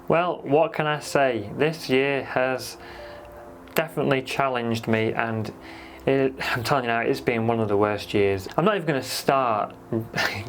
Well, what can I say? This year has definitely challenged me, and I'm telling you now, it's been one of the worst years. I'm not even going to start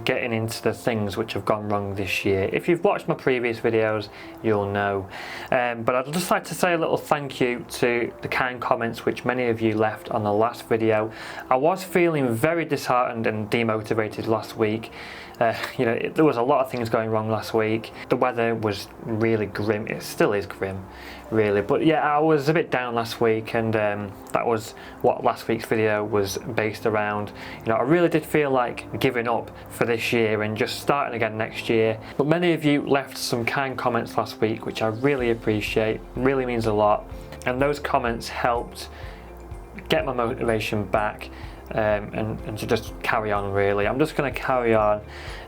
getting into the things which have gone wrong this year. If you've watched my previous videos, you'll know. But I'd just like to say a little thank you to the kind comments which many of you left on the last video. I was feeling very disheartened and demotivated last week. There was a lot of things going wrong last week. The weather was really grim. It still is grim, really. But yeah, I was a bit down last week, and that was what last week's video was based around. I really did feel like giving up for this year and just starting again next year. But many of you left some kind comments last week, which I really appreciate. Really means a lot. And those comments helped get my motivation back. And to just carry on, really. I'm just going to carry on,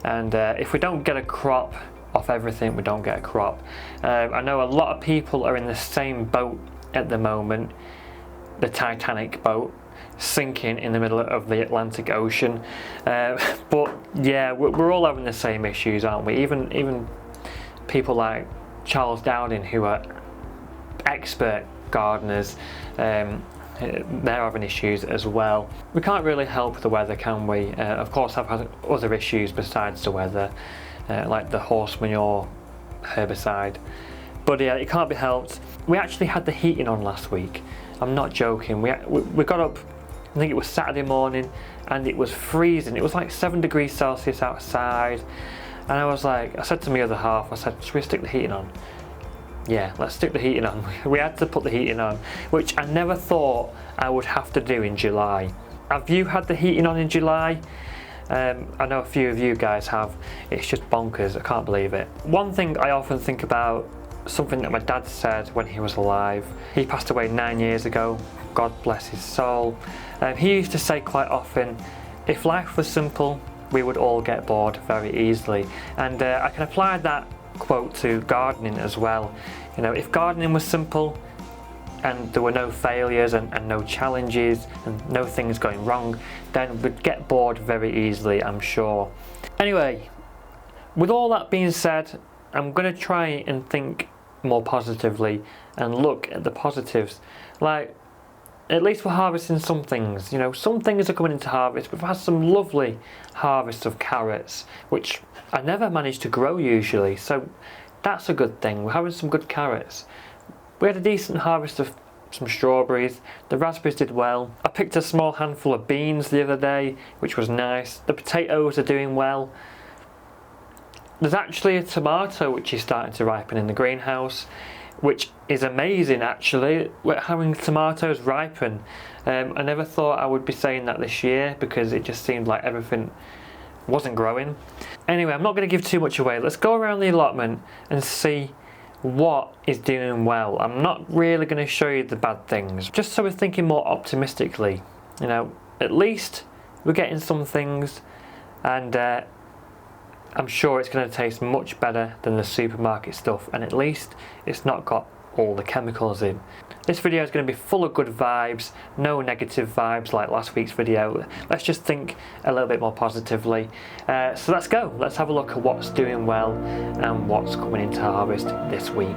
and if we don't get a crop off everything, we don't get a crop. I know a lot of people are in the same boat at the moment, the Titanic boat, sinking in the middle of the Atlantic Ocean. But yeah, we're all having the same issues, aren't we? Even people like Charles Dowding, who are expert gardeners, they're having issues as well. We can't really help the weather, can we? Of course, I've had other issues besides the weather, like the horse manure herbicide. But yeah, it can't be helped. We actually had the heating on last week. I'm not joking. We got up, I think it was Saturday morning, and it was freezing. It was like 7 degrees Celsius outside. And I said to my other half, I said, should we stick the heating on? Yeah, let's stick the heating on. We had to put the heating on, which I never thought I would have to do in July. Have you had the heating on in July? I know a few of you guys have. It's just bonkers, I can't believe it. One thing I often think about, something that my dad said when he was alive. He passed away 9 years ago, God bless his soul. He used to say quite often, if life was simple, we would all get bored very easily. And I can apply that quote to gardening as well. If gardening was simple and there were no failures and no challenges and no things going wrong, then we'd get bored very easily, I'm sure. Anyway, with all that being said, I'm going to try and think more positively and look at the positives. Like, at least we're harvesting some things. Some things are coming into harvest. We've had some lovely harvests of carrots, which I never managed to grow usually, so that's a good thing. We're having some good carrots. We had a decent harvest of some strawberries. The raspberries did well. I picked a small handful of beans the other day, which was nice. The potatoes are doing well. There's actually a tomato which is starting to ripen in the greenhouse, which is amazing actually. We're having tomatoes ripen. I never thought I would be saying that this year, because it just seemed like everything wasn't growing. Anyway, I'm not going to give too much away. Let's go around the allotment and see what is doing well. I'm not really going to show you the bad things, just so we're thinking more optimistically. At least we're getting some things, and I'm sure it's going to taste much better than the supermarket stuff, and at least it's not got all the chemicals in. This video is going to be full of good vibes, no negative vibes like last week's video. Let's just think a little bit more positively. So let's go. Let's have a look at what's doing well and what's coming into harvest this week.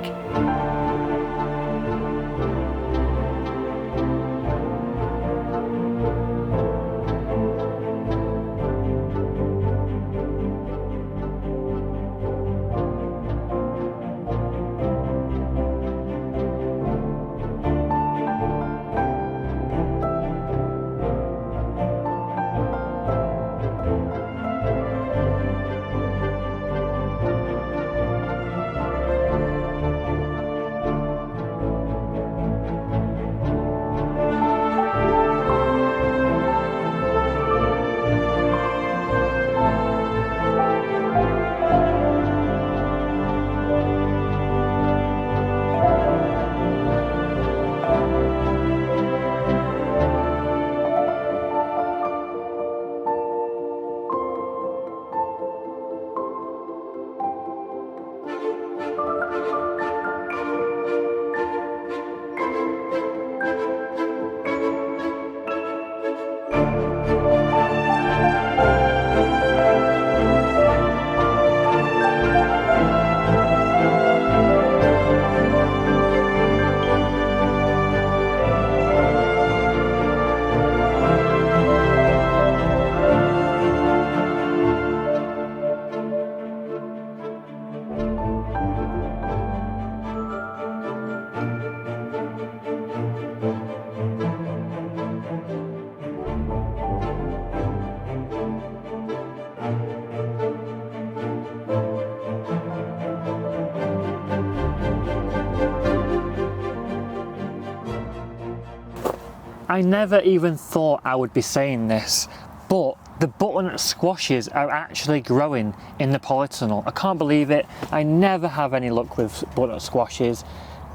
I never even thought I would be saying this, but the butternut squashes are actually growing in the polytunnel. I can't believe it. I never have any luck with butternut squashes.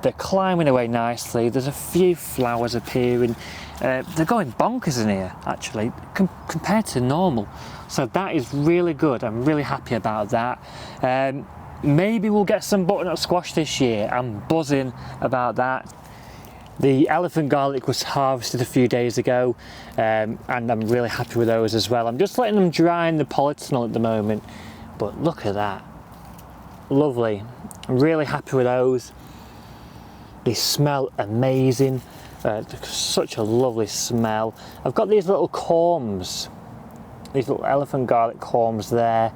They're climbing away nicely. There's a few flowers appearing. They're going bonkers in here, actually, compared to normal. So that is really good. I'm really happy about that. Maybe we'll get some butternut squash this year. I'm buzzing about that. The elephant garlic was harvested a few days ago, and I'm really happy with those as well. I'm just letting them dry in the polytunnel at the moment, but look at that. Lovely. I'm really happy with those. They smell amazing. Such a lovely smell. I've got these little corms, these little elephant garlic corms there.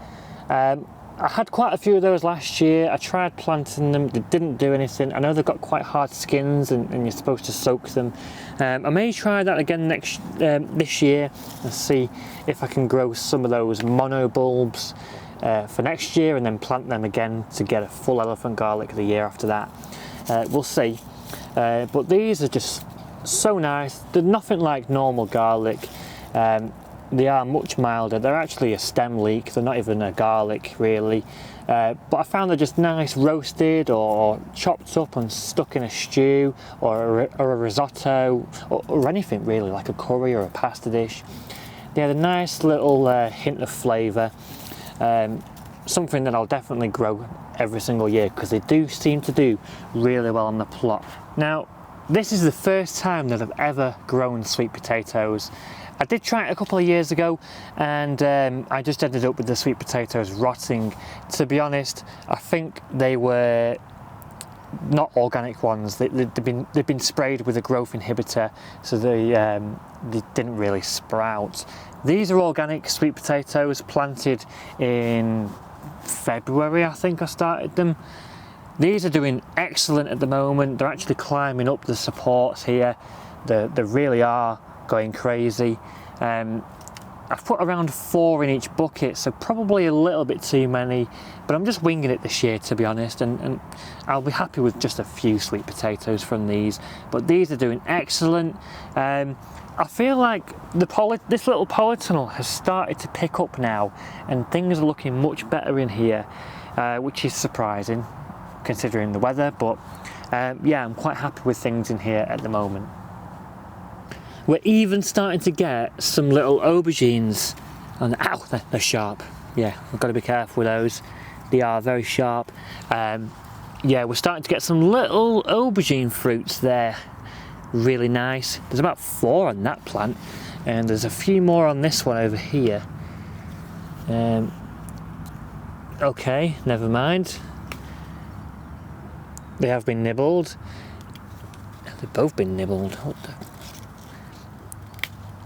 I had quite a few of those last year. I tried planting them, they didn't do anything. I know they've got quite hard skins and you're supposed to soak them. I may try that again this year and see if I can grow some of those mono bulbs for next year and then plant them again to get a full elephant garlic the year after that. We'll see. But these are just so nice. They're nothing like normal garlic. They are much milder. They're actually a stem leek. They're not even a garlic really. But I found they're just nice roasted or chopped up and stuck in a stew or a risotto or anything really, like a curry or a pasta dish. They had a nice little hint of flavour. Something that I'll definitely grow every single year because they do seem to do really well on the plot. Now, this is the first time that I've ever grown sweet potatoes. I did try it a couple of years ago and I just ended up with the sweet potatoes rotting. To be honest, I think they were not organic ones. They've been sprayed with a growth inhibitor, so they didn't really sprout. These are organic sweet potatoes planted in February, I think I started them. These are doing excellent at the moment. They're actually climbing up the supports here. They really are going crazy. I've put around 4 in each bucket, so probably a little bit too many, but I'm just winging it this year, to be honest, and I'll be happy with just a few sweet potatoes from these. But these are doing excellent. I feel like this little polytunnel has started to pick up now, and things are looking much better in here, which is surprising considering the weather, but yeah, I'm quite happy with things in here at the moment. We're even starting to get some little aubergines, and ow, they're sharp. Yeah, I've got to be careful with those. They are very sharp. Yeah, we're starting to get some little aubergine fruits there. Really nice. There's about 4 on that plant, and there's a few more on this one over here. Okay, never mind. They have been nibbled. They've both been nibbled.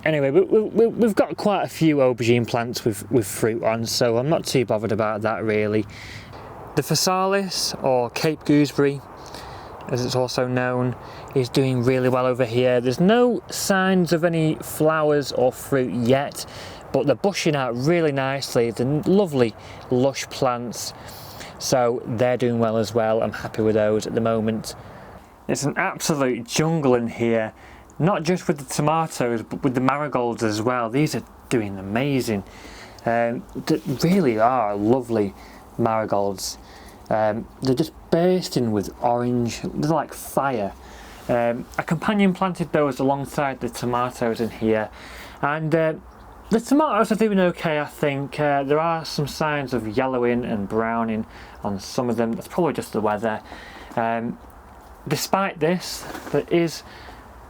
Anyway, we've got quite a few aubergine plants with fruit on, so I'm not too bothered about that really. The phasalis, or Cape gooseberry, as it's also known, is doing really well over here. There's no signs of any flowers or fruit yet, but they're bushing out really nicely. They're lovely, lush plants, so they're doing well as well. I'm happy with those at the moment. It's an absolute jungle in here. Not just with the tomatoes, but with the marigolds as well. These are doing amazing. They really are lovely marigolds. They're just bursting with orange. They're like fire. A companion planted those alongside the tomatoes in here, and the tomatoes are doing okay, I think. There are some signs of yellowing and browning on some of them. That's probably just the weather. Despite this, there is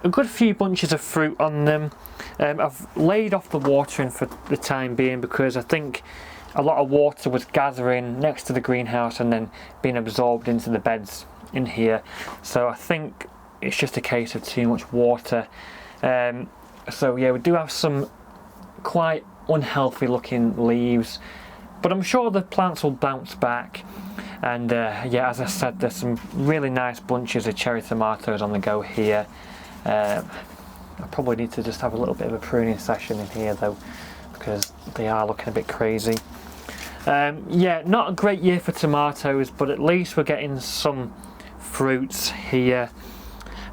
a good few bunches of fruit on them. I've laid off the watering for the time being because I think a lot of water was gathering next to the greenhouse and then being absorbed into the beds in here. So I think it's just a case of too much water. So yeah, we do have some quite unhealthy looking leaves, but I'm sure the plants will bounce back. And yeah, as I said, there's some really nice bunches of cherry tomatoes on the go here. I probably need to just have a little bit of a pruning session in here though, because they are looking a bit crazy. Yeah, not a great year for tomatoes, but at least we're getting some fruits here.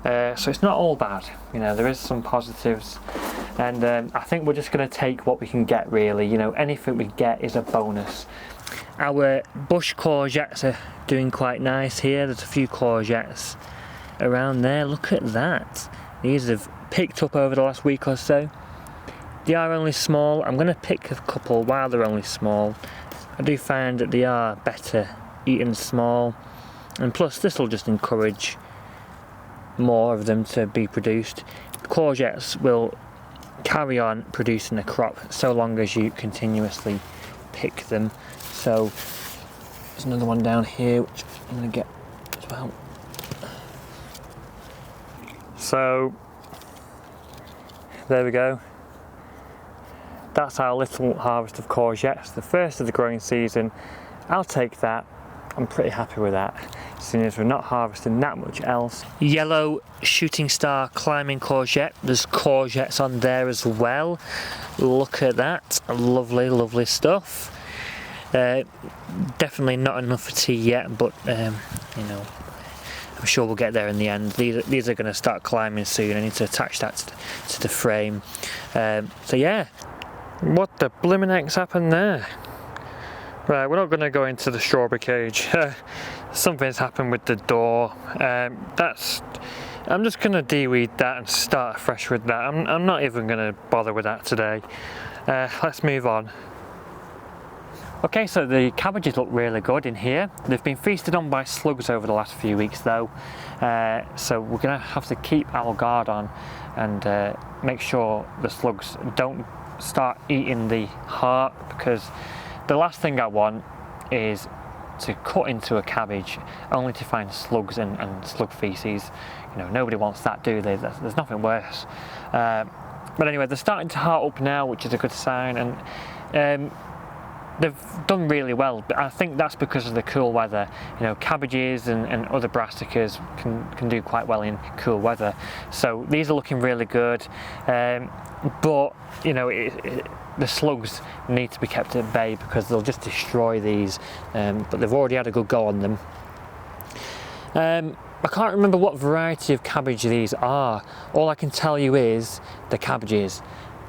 So it's not all bad, you know, there is some positives, and I think we're just going to take what we can get really, you know, anything we get is a bonus. Our bush courgettes are doing quite nice here. There's a few courgettes around there, look at that. These have picked up over the last week or so. They are only small. I'm going to pick a couple while they're only small. I do find that they are better eaten small, and plus this will just encourage more of them to be produced. Courgettes will carry on producing a crop so long as you continuously pick them. So there's another one down here which I'm going to get as well. So there we go. That's our little harvest of courgettes, the first of the growing season. I'll take that. I'm pretty happy with that, seeing as we're not harvesting that much else. Yellow shooting star climbing courgette. There's courgettes on there as well. Look at that. Lovely, lovely stuff. Definitely not enough for tea yet, but you know, I'm sure we'll get there in the end. These are going to start climbing soon. I need to attach that to the frame. So yeah. What the blimmin' heck's happened there? Right, we're not going to go into the strawberry cage. Something's happened with the door. I'm just going to de-weed that and start fresh with that. I'm not even going to bother with that today. Let's move on. Okay, so the cabbages look really good in here. They've been feasted on by slugs over the last few weeks though. So we're going to have to keep our guard on and make sure the slugs don't start eating the heart, because the last thing I want is to cut into a cabbage only to find slugs and slug feces. You know, nobody wants that, do they? There's nothing worse. But anyway, they're starting to heart up now, which is a good sign, and they've done really well. But I think that's because of the cool weather. You know, cabbages and other brassicas can do quite well in cool weather. So these are looking really good. But you know, the slugs need to be kept at bay because they'll just destroy these. But they've already had a good go on them. I can't remember what variety of cabbage these are. All I can tell you is the cabbages.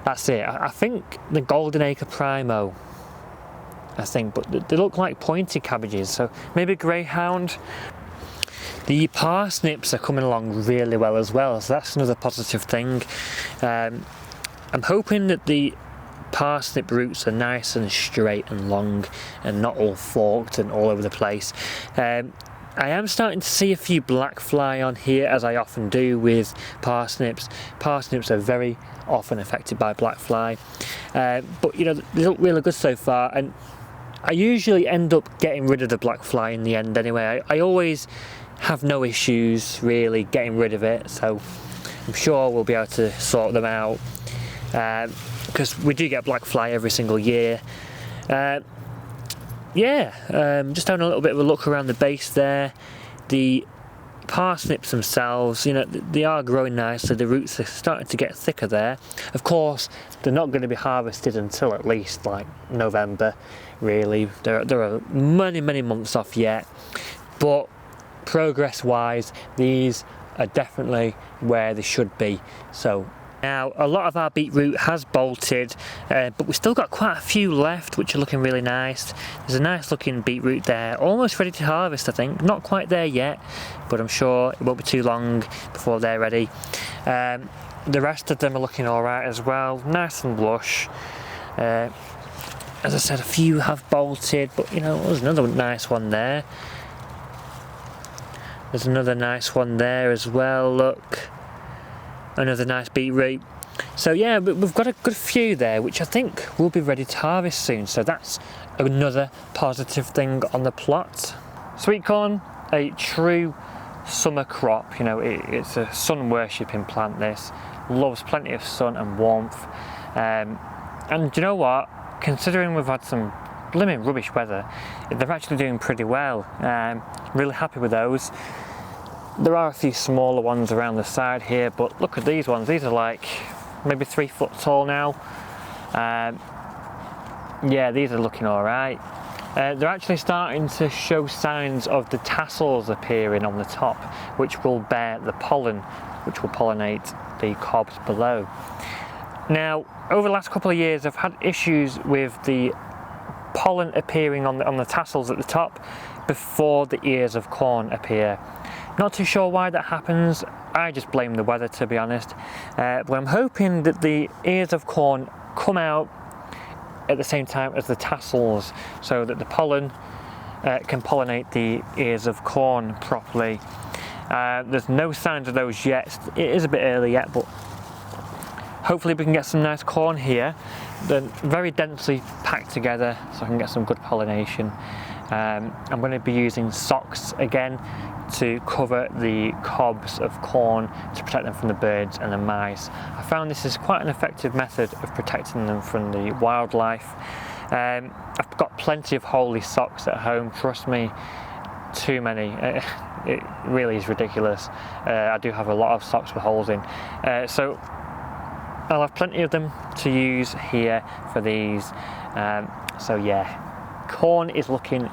That's it. I think the Golden Acre Primo. I think, but they look like pointed cabbages, so maybe greyhound. The parsnips are coming along really well as well, so that's another positive thing. I'm hoping that the parsnip roots are nice and straight and long and not all forked and all over the place. I am starting to see a few black fly on here, as I often do with parsnips. Parsnips are very often affected by black fly, but you know, they look really good so far, and I usually end up getting rid of the black fly in the end anyway. I always have no issues really getting rid of it, so I'm sure we'll be able to sort them out, because we do get black fly every single year. Just having a little bit of a look around the base there. The parsnips themselves, you know, they are growing nicely. The roots are starting to get thicker there. Of course, they're not going to be harvested until at least like November, really. There are many months off yet, but progress wise, these are definitely where they should be. So now a lot of our beetroot has bolted, but we've still got quite a few left which are looking really nice. There's a nice looking beetroot there, almost ready to harvest I think. Not quite there yet, but I'm sure it won't be too long before they're ready. The rest of them are looking alright as well, nice and lush. As I said, a few have bolted, but you know, there's another nice one there. There's another nice one there as well, look. Another nice beetroot. So yeah, we've got a good few there, which I think will be ready to harvest soon. So that's another positive thing on the plot. Sweet corn, a true summer crop. You know, it's a sun worshipping plant. This loves plenty of sun and warmth. And you know what? Considering we've had some blimmin' rubbish weather, they're actually doing pretty well. Really happy with those. There are a few smaller ones around the side here, but look at these ones. These are like maybe 3 foot tall now. Yeah, these are looking all right. they're actually starting to show signs of the tassels appearing on the top, which will bear the pollen, which will pollinate the cobs below. Now, over the last couple of years, I've had issues with the pollen appearing on the tassels at the top before the ears of corn appear. Not too sure why that happens. I just blame the weather, to be honest. But I'm hoping that the ears of corn come out at the same time as the tassels, so that the pollen can pollinate the ears of corn properly. There's no signs of those yet. It is a bit early yet, but hopefully we can get some nice corn here. They're very densely packed together, so I can get some good pollination. I'm going to be using socks again to cover the cobs of corn to protect them from the birds and the mice. I found this is quite an effective method of protecting them from the wildlife. I've got plenty of holey socks at home, trust me, too many. It really is ridiculous. I do have a lot of socks with holes in. So I'll have plenty of them to use here for these. So yeah, corn is looking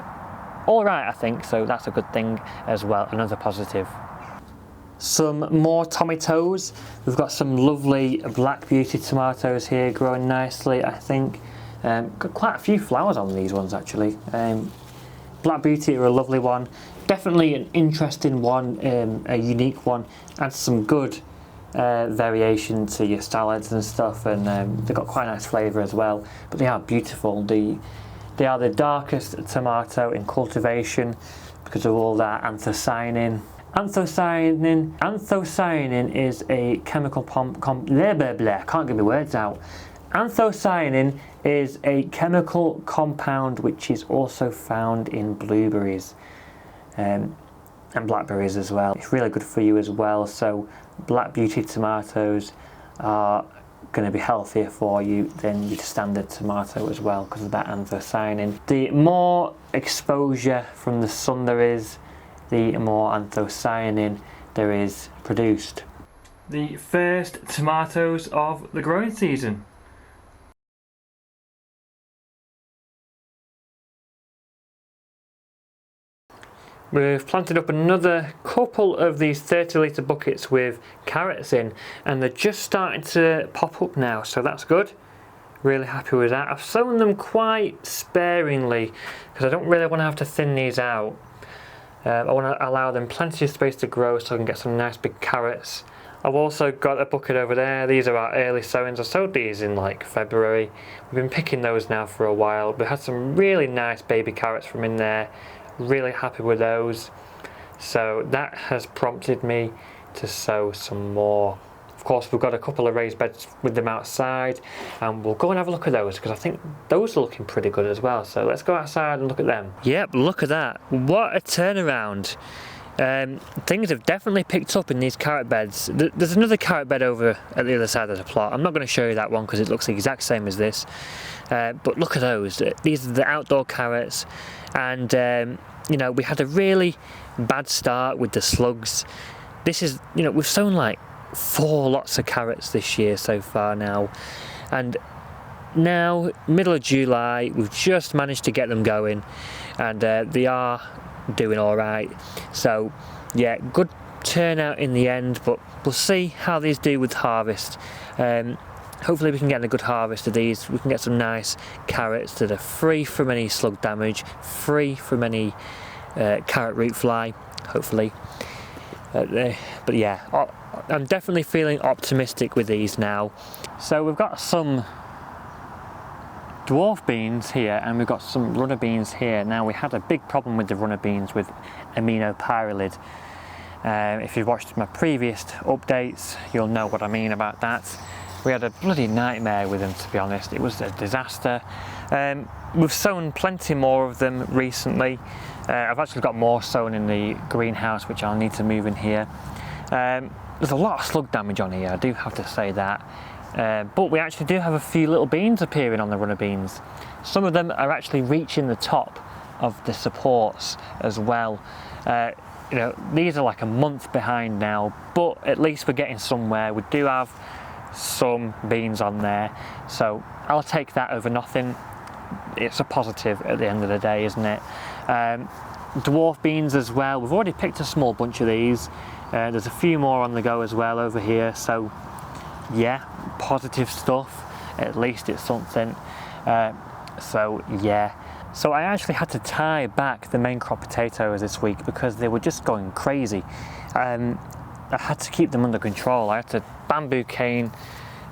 all right, I think, so that's a good thing as well, another positive. Some more tomatoes. We've got some lovely Black Beauty tomatoes here growing nicely, I think. Got quite a few flowers on these ones actually. Black Beauty are a lovely one, definitely an interesting one, a unique one, adds some good variation to your salads and stuff, and they've got quite a nice flavour as well, but they are beautiful. They are the darkest tomato in cultivation because of all that anthocyanin. Anthocyanin is a chemical I can't get my words out. Anthocyanin is a chemical compound which is also found in blueberries and blackberries as well. It's really good for you as well, so Black Beauty tomatoes are going to be healthier for you than your standard tomato as well because of that anthocyanin. The more exposure from the sun there is, the more anthocyanin there is produced. The first tomatoes of the growing season. We've planted up another couple of these 30-litre buckets with carrots in, and they're just starting to pop up now, so that's good. Really happy with that. I've sown them quite sparingly because I don't really want to have to thin these out. I want to allow them plenty of space to grow so I can get some nice big carrots. I've also got a bucket over there. These are our early sowings. I sowed these in like February. We've been picking those now for a while. We had some really nice baby carrots from in there. Really happy with those, so that has prompted me to sow some more. Of course, we've got a couple of raised beds with them outside, and we'll go and have a look at those because I think those are looking pretty good as well. So let's go outside and look at them. Yep, look at that. What a turnaround. Things have definitely picked up in these carrot beds. There's another carrot bed over at the other side of the plot. I'm not going to show you that one because it looks the exact same as this, but look at those. These are the outdoor carrots, and you know, we had a really bad start with the slugs. This is, you know, we've sown like 4 lots of carrots this year so far now, and now middle of July we've just managed to get them going, and they are doing all right. So yeah, good turnout in the end, but we'll see how these do with harvest. Hopefully we can get a good harvest of these. We can get some nice carrots that are free from any slug damage, free from any carrot root fly, hopefully. But yeah, I'm definitely feeling optimistic with these now. So we've got some dwarf beans here, and we've got some runner beans here. Now, we had a big problem with the runner beans with aminopyralid. If you've watched my previous updates, you'll know what I mean about that. We had a bloody nightmare with them, to be honest. It was a disaster. We've sown plenty more of them recently. I've actually got more sown in the greenhouse, which I'll need to move in here. There's a lot of slug damage on here, I do have to say that. But we actually do have a few little beans appearing on the runner beans. Some of them are actually reaching the top of the supports as well. You know, these are like a month behind now, but at least we're getting somewhere. We do have some beans on there, so I'll take that over nothing. it's a positive at the end of the day, isn't it? Dwarf beans as well. We've already picked a small bunch of these. There's a few more on the go as well over here. So yeah, positive stuff. At least it's something. So yeah. So I actually had to tie back the main crop potatoes this week because they were just going crazy. I had to keep them under control. I had to bamboo cane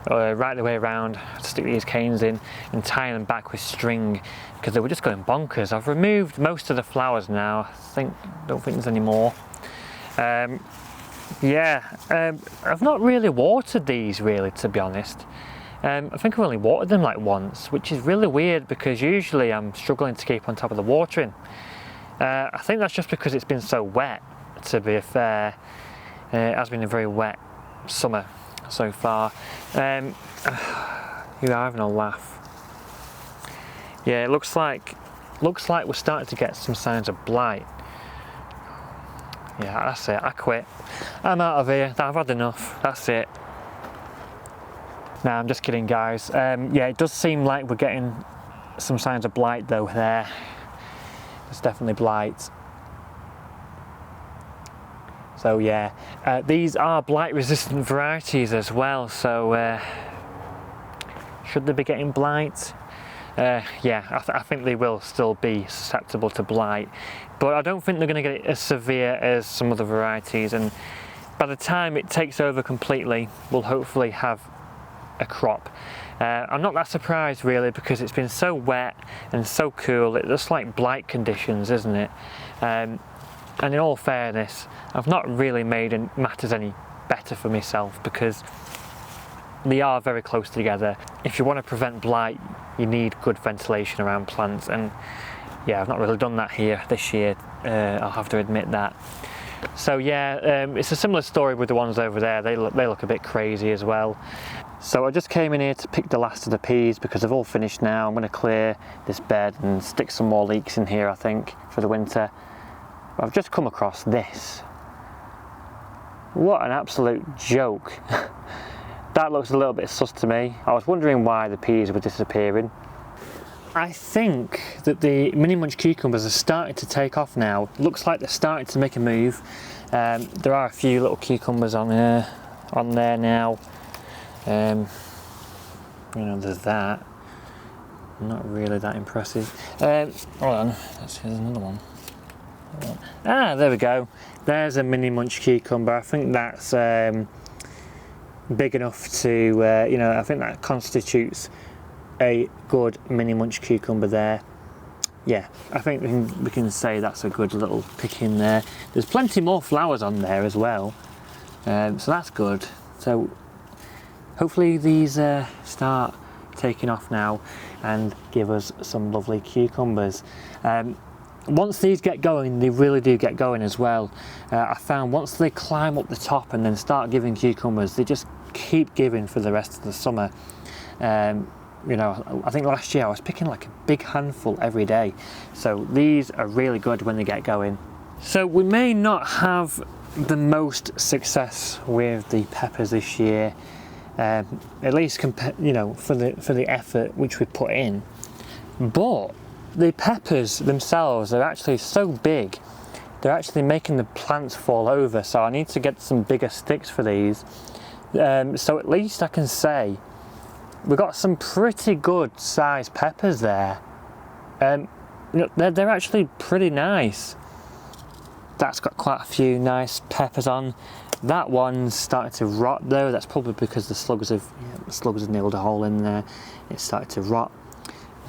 right the way around, stick these canes in and tie them back with string because they were just going bonkers. I've removed most of the flowers now. Don't think there's any more. I've not really watered these really, to be honest. I think I've only watered them like once, which is really weird because usually I'm struggling to keep on top of the watering. I think that's just because it's been so wet, to be fair. It has been a very wet summer so far. You are having a laugh. Yeah, it looks like we're starting to get some signs of blight. Yeah, that's it. I quit. I'm out of here. I've had enough. That's it. Nah, I'm just kidding, guys. Yeah, it does seem like we're getting some signs of blight though there. It's definitely blight. So yeah, these are blight resistant varieties as well, so should they be getting blight? Yeah, I think they will still be susceptible to blight, but I don't think they're going to get it as severe as some other varieties, and by the time it takes over completely, we'll hopefully have a crop. I'm not that surprised really because it's been so wet and so cool. It's just like blight conditions, isn't it? And in all fairness, I've not really made matters any better for myself because they are very close together. If you want to prevent blight, you need good ventilation around plants, and yeah, I've not really done that here this year, I'll have to admit that. So yeah, it's a similar story with the ones over there. They look a bit crazy as well. So I just came in here to pick the last of the peas because they've all finished now. I'm going to clear this bed and stick some more leeks in here, I think, for the winter. I've just come across this. What an absolute joke. That looks a little bit sus to me. I was wondering why the peas were disappearing. I think that the mini munch cucumbers are starting to take off now. Looks like they're starting to make a move. There are a few little cucumbers on there now. You know, there's that. Not really that impressive. Hold on, here's another one. Ah, there we go. There's a mini munch cucumber. I think that's big enough to, you know, I think that constitutes a good mini munch cucumber there. Yeah, I think we can say that's a good little pick in there. There's plenty more flowers on there as well, so that's good. So hopefully these start taking off now and give us some lovely cucumbers. Once these get going, they really do get going as well. I found once they climb up the top and then start giving cucumbers, they just keep giving for the rest of the summer. You know, I think last year I was picking like a big handful every day. So these are really good when they get going. So we may not have the most success with the peppers this year, at least you know, for the effort which we put in. But the peppers themselves are actually so big, they're actually making the plants fall over. So I need to get some bigger sticks for these. So at least I can say we've got some pretty good sized peppers there. You know, they're actually pretty nice. That's got quite a few nice peppers on. That one's starting to rot though. That's probably because the slugs have nailed a hole in there. It's started to rot.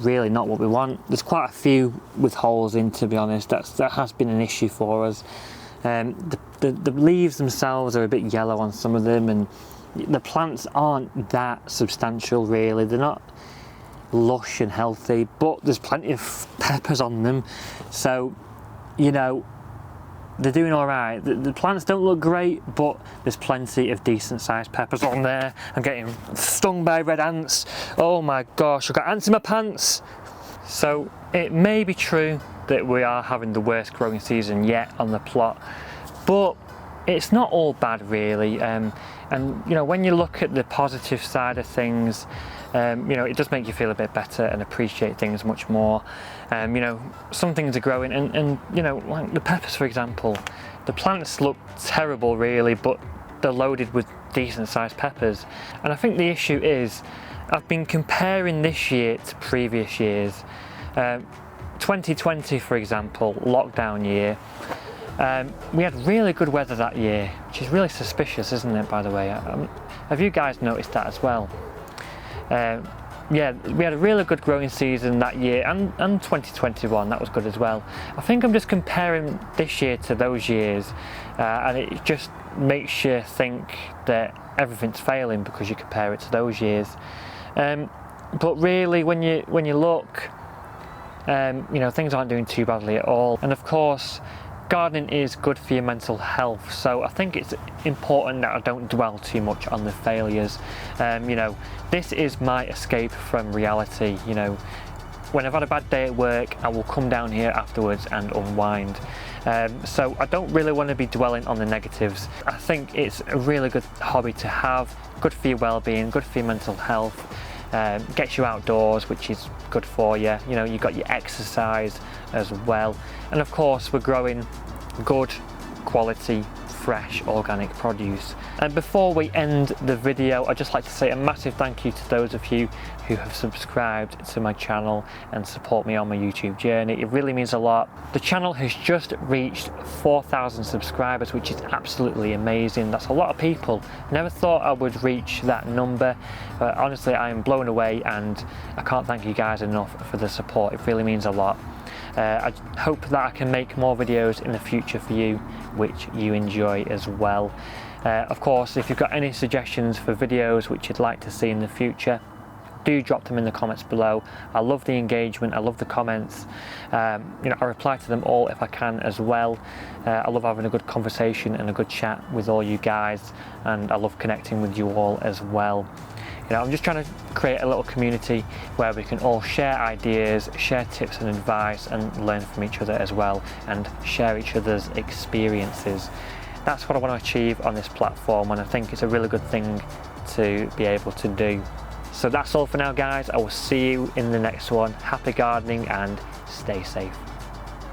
Really not what we want. There's quite a few with holes in, to be honest. That has been an issue for us. The leaves themselves are a bit yellow on some of them, and the plants aren't that substantial really. They're not lush and healthy, but there's plenty of peppers on them, so you know, they're doing all right. The plants don't look great, but there's plenty of decent sized peppers on there. I'm getting stung by red ants. Oh my gosh, I've got ants in my pants. So it may be true that we are having the worst growing season yet on the plot, but it's not all bad really. And you know, when you look at the positive side of things, You know, it does make you feel a bit better and appreciate things much more. You know, some things are growing, and you know, like the peppers, for example, the plants look terrible really, but they're loaded with decent sized peppers. And I think the issue is, I've been comparing this year to previous years. 2020, for example, lockdown year, we had really good weather that year, which is really suspicious, isn't it, by the way? Have you guys noticed that as well? Yeah, we had a really good growing season that year, and 2021, that was good as well. I think I'm just comparing this year to those years, and it just makes you think that everything's failing because you compare it to those years. But really, when you look, you know, things aren't doing too badly at all. And of course, gardening is good for your mental health, so I think it's important that I don't dwell too much on the failures. You know, this is my escape from reality. You know, when I've had a bad day at work, I will come down here afterwards and unwind. So I don't really want to be dwelling on the negatives. I think it's a really good hobby to have, good for your well-being, good for your mental health. Gets you outdoors, which is good for you. You know, you've got your exercise as well, and of course we're growing good quality fresh organic produce. And before we end the video, I'd just like to say a massive thank you to those of you who have subscribed to my channel and support me on my YouTube journey. It really means a lot. The channel has just reached 4,000 subscribers, which is absolutely amazing. That's a lot of people. Never thought I would reach that number, but honestly I am blown away, and I can't thank you guys enough for the support. It really means a lot. I hope that I can make more videos in the future for you, which you enjoy as well. Of course, if you've got any suggestions for videos which you'd like to see in the future, do drop them in the comments below. I love the engagement, I love the comments. You know, I reply to them all if I can as well. I love having a good conversation and a good chat with all you guys, and I love connecting with you all as well. You know, I'm just trying to create a little community where we can all share ideas, share tips and advice, and learn from each other as well, and share each other's experiences. That's what I want to achieve on this platform, and I think it's a really good thing to be able to do. So that's all for now, guys. I will see you in the next one. Happy gardening and stay safe.